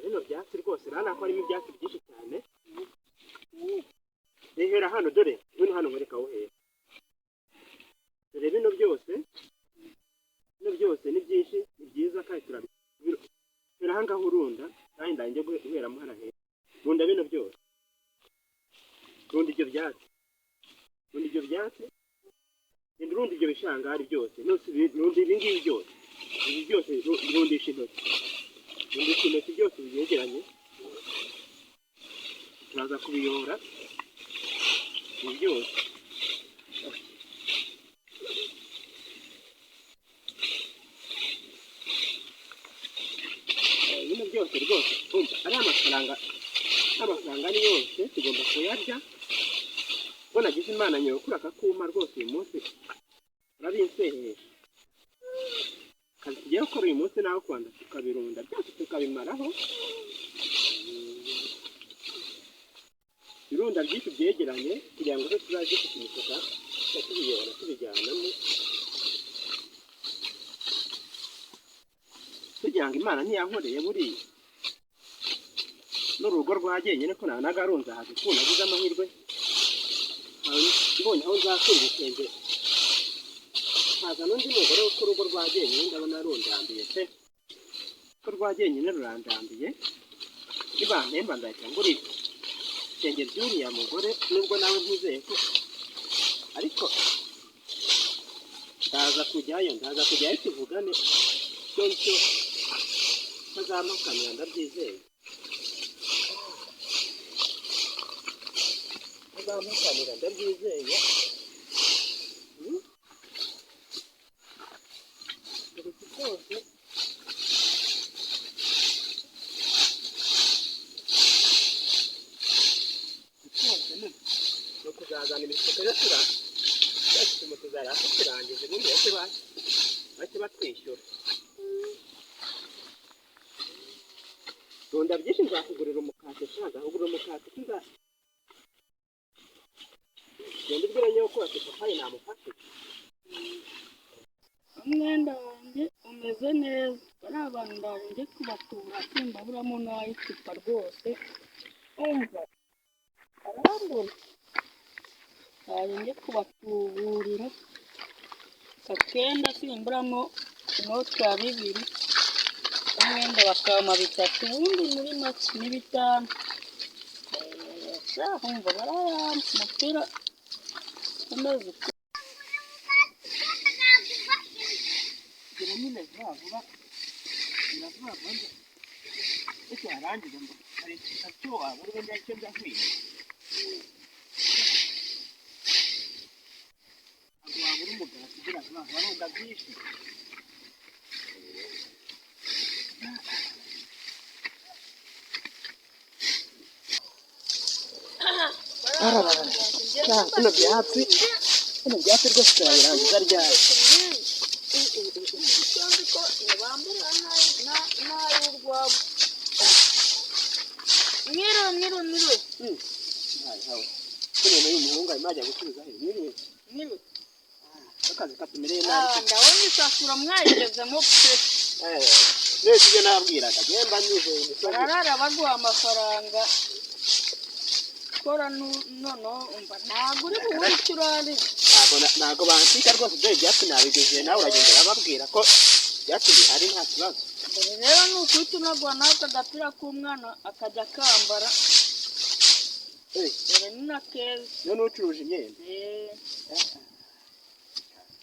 Bino byatsi rwose urabona ko harimo ibyatsi byinshi cyane. Rehera hano dore bino hano mwereka aho hera. Dore bino byose ni byinshi ni byiza kandi turabira. Hera hanga urunda kandi ndangiye guhera mu hara hera. Runda bino byose. Runda ibyo byatsi. Runda ibyo bishangari byose. Runda ibi ngibi byose. Ibi byose rundisha intoki. Rundisha intoki byose byegeranye. Turaza kubiyora. Ibi byose. Bino byose rwose umva ari amafaranga ni yose tugomba kuyarya. Bona gize Imana nyokura akakuma rwose uyu munsi urabinseheje. Kazi tugiye gukora uyu munsi naho kwanda tukabirunda byose tukabimaraho. Irunda ry'iki byegeranye kugira ngo tuzaje kukimuka tubiyora tubijyanamo. Kugira ngo Imana ntiyankoreye buriya n'urugo rwagenyene ko nanagarunza haje kuna gize amahirwe mbonye aho nzakura ibitenge haza n'undi mugore wo ku rugo rwagenyene ndabona rundambiye pe ko rwagenyene rurandambiye nibantemba ndahita ngura ibitenge by'uriya mugore nubwo nawe ntizeye ko ariko ndaza kujyayo tuvugane cyo ntazamakanira ndabyizeye. Ntazamukanira ndabyizeye. Rwose no kuzazana imifuka yo turangiza ubundi bake batwishyura. Runda byinshi nzakugurira umukate shaka ugura umukate tuza genda ubwira nyoko ati papayi namufashe. Umwenda wanjye umeze neza bari abantu ndaje kubatura simbaburamo n'ayicupa rwose umva arambona ndaje kubatuburira akenda simburamo inoti ya 2 umwenda bakama 3 ubundi muri make ni 5 umva barayampa umupira umeze nyine vuba ese yarangiza ngo hari icyo waba uri wenda icyo ndahwiye ntabwo waba uri umugabo kugira ngo barunda byinshi. Bino byatsi rwose turabirangiza ryari Mwiriwe. Kune n'uyu muhungu arimo ajya gucuruza he? Mwiriwe. Akazi katumereye nabi. Ndabona isafura mwayigezemo pe. Nese ibyo nabwiraga gemba nizeye imisoro. Barara baguha amafaranga. Kora nono umva ntabwo uri buwicurane. Ntabwo bansika rwose dore byatsi nabigejeje nawe uragenda urababwira ko ibyatsi bihari nta kibazo. dore rero ni ukuhita unagura nawe agapira k'umwana akajya akambara dore ni na keza. none ucuruje imyenda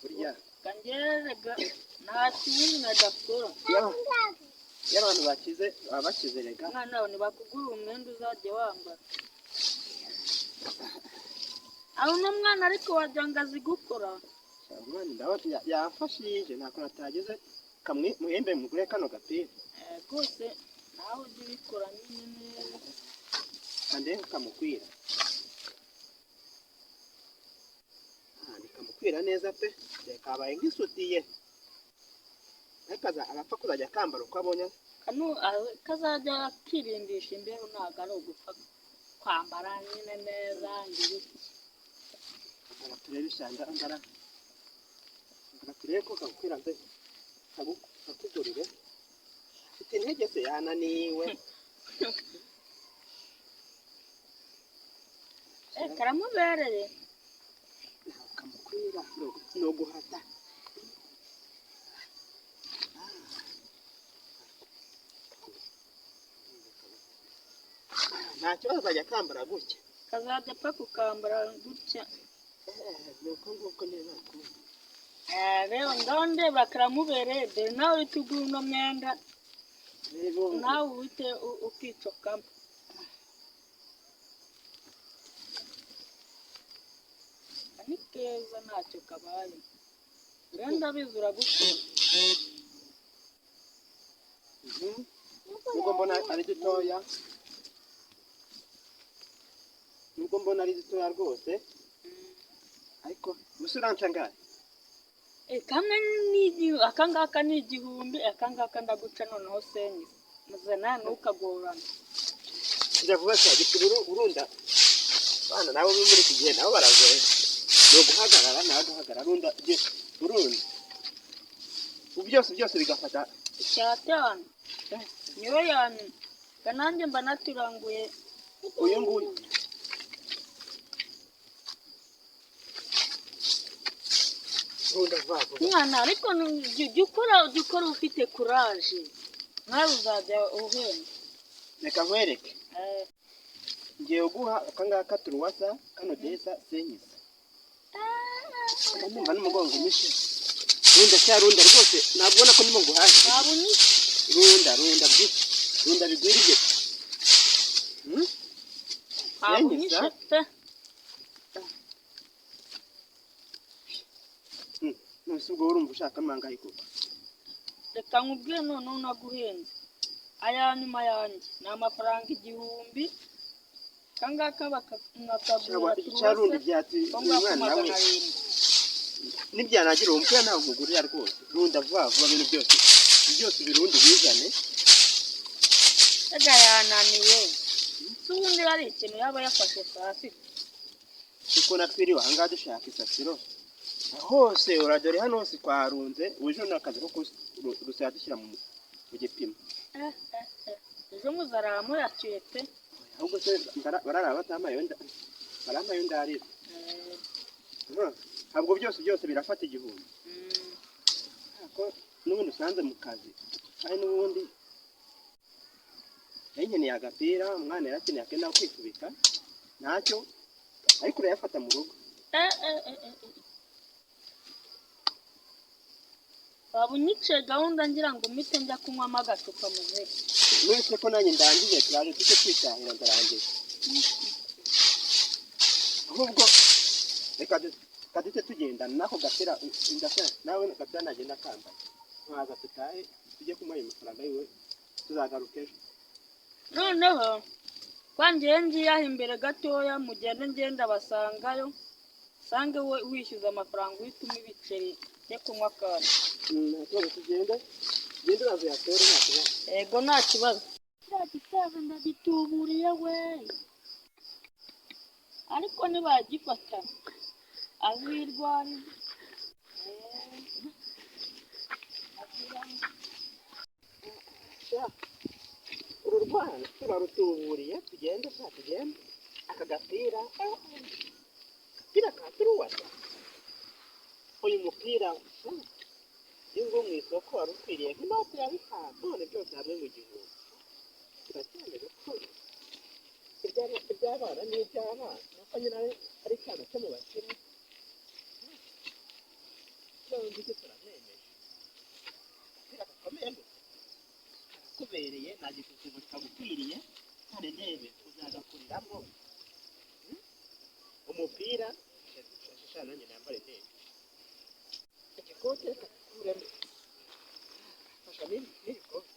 burya kangerega nta kintu nadakora iyo abantu bakize baba bakize rega. mwana wawe ntibakugurira umwenda uzajya wambara. aho uno mwana ariko wagira ngo azi gukora. umwana ndabona yamfashije ntako natageze kamwe muhembe mugure kano gapira. rwose nawe ujye ubikora nyine neza kandi kamukwira. nikamukwira neza pe kabaye nk'isutiye ariko arapfa kuzajya akambara uko abonye. kazajya kirindisha imbeho ntabwo ari ugupfa kwambara nyine neza ngibiki. turebe ishyamba ngara turebe ko kagukwira nze kakugurire. ufite intege se yananiwe. karamubereye kamukwira no guhata. nta kibazo azajya akambara gutya. kazajya apfa kukambara gutya. nuko nguko neza. rero ngaho ndeba karamubereye dore nawe uhita ugura uno mwenda nawe uhite ukicokamo. ni keza ntacyo kabaye rero ndabizi uragukora. nubwo mbona ari dutoya rwose ariko gusa uranshangaye. kamwe akangaka ni 1000 akangaka ndaguca noneho senyi muzana ntukagorana. ndavuga cyane urunda bana nabo muri iki gihe nabo baragoye no guhagarara nawe guhagarara urunda byose bigafata icyatanu niyo yanyu kananjye mba naturanguye uyu nguyu. mwana ariko jya ukora ufite kuraje nawe uzajya uhenda. reka nkwereke ngiye guha akangaka turuwasa kano desa senyisa numva n'umugongo umishe runda rwose nabona ko ndimo guhaha. runda bigwirije senyisa nose ubwo urumva ushaka amangahe koko. reka nkubwire noneho naguhenze aya nyuma yanjye ni amafaranga 1000 kangaka bakagura icyarundi byati umwana we nibyanagira umupira nawe umugurira rwose. runda vuba bintu byose birundi bizane. ega yananiwe si ubundi hari ikintu yaba yafashe saa sita. kuko natwiriwe ahangaha dushaka isasiro hose uradore hano hose twarunze uje n'akazi ko rusaya dushyira mu gipimo. ejo muzaramuyaciye pe ahubwo se bararaba barampaye ndarira. ntabwo byose birafata 1000 ariko n'ubundi usanze mu kazi kandi n'ubundi nkeneye agapira umwana yarakeneye akenda kwifubika ntacyo ariko urayafata mu rugo. waba unyiciye gahunda ngira ngo mpite njya kunywamo agacupa muzehe. mwese ko nanjye ndangije turaje tujye twitahira ndarangiza. ahubwo reka duhite tugendana nako gapira nawe gapira nagenda kambaye nkaza tutahe tujye kumuha amafaranga yiwe tuzagaruka ejo. noneho kwangiye ngiye aho imbere gatoya mugende ngenda basangayo sange wishyuza amafaranga uhitamo ibiceri yo kunywa kandi. nta kibazo tugende uraza yatere nta kibazo. yego nta kibazo. gitaza ndagituburiye we ariko ntibagifata azirwariza. uru rwana turarutuburiye tugende aka gapira ka turuwasa uyu mupira ingo mu isoko wari ukwiriye nk'inote ya bitanu none byose hamwe mu gihumbi kiracyemeza ko iby'abana n'iby'abana nuko nyine ari icyana cyo mu bakene none ngiki turamwemeje biragakomeye kubereye nta gisusumo kitagukwiriye none ndebe uzagakuriramo umupira shashana nanjye nambare neza igikote kakuremo fasha n'igikote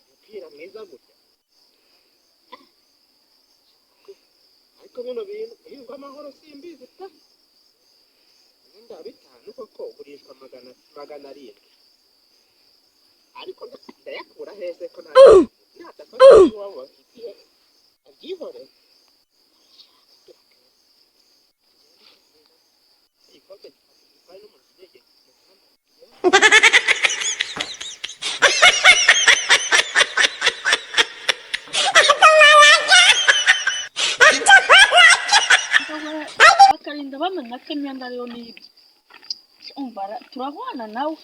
umupira mwiza gutya ariko bino bintu hirwa amahoro simbizi ta nda bitanu koko ugurishwa magana arindwi ariko ndayakura hese ko ntatafasha iwabo bafitiye abyihore igikote gitwaye n'umuntu udege bakarinda bamenya ko imyenda ariyo n'ibyo umva turahwana nawe